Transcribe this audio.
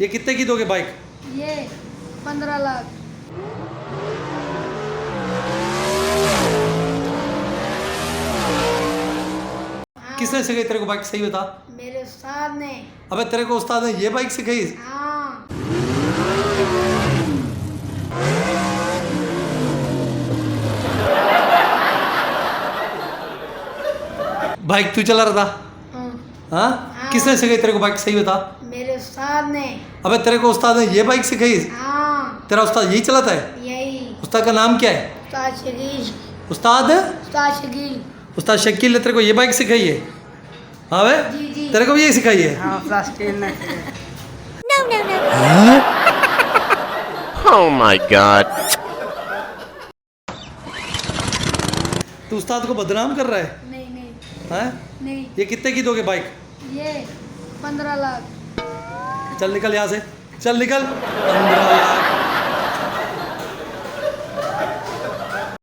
ये कितने की दोगे बाइक? ये 15 लाख। किसने सिखाई तेरे को बाइक? सही बता। मेरे उस्ताद ने। अबे तेरे को उस्ताद ने ये बाइक सिखाई? हाँ। बाइक तू चला रहा था? हाँ। हाँ? हाँ। किसने सिखाई तेरे को बाइक? सही बता। मेरे उस्ताद ने। अबे तेरे को उस्ताद ने ये बाइक सिखाई? हाँ। तेरा उस्ताद यही चलाता है? यही। उस्ताद का नाम क्या है? उस्ताद शकील। उस्ताद? उस्ताद शकील। उस्ताद शकील ने तेरे को ये बाइक सिखाई है? हाँ बे? जी जी। तेरे को भी यही सिखाई है? हाँ उस्ताद शकील ने। Oh my god. तू उस्ताद को बदनाम कर रहा है? नहीं नहीं हैं? नहीं। ये कितने की दोगे बाइक? ये 15 लाख। चल निकल यहाँ से, चल निकल। 15 लाख।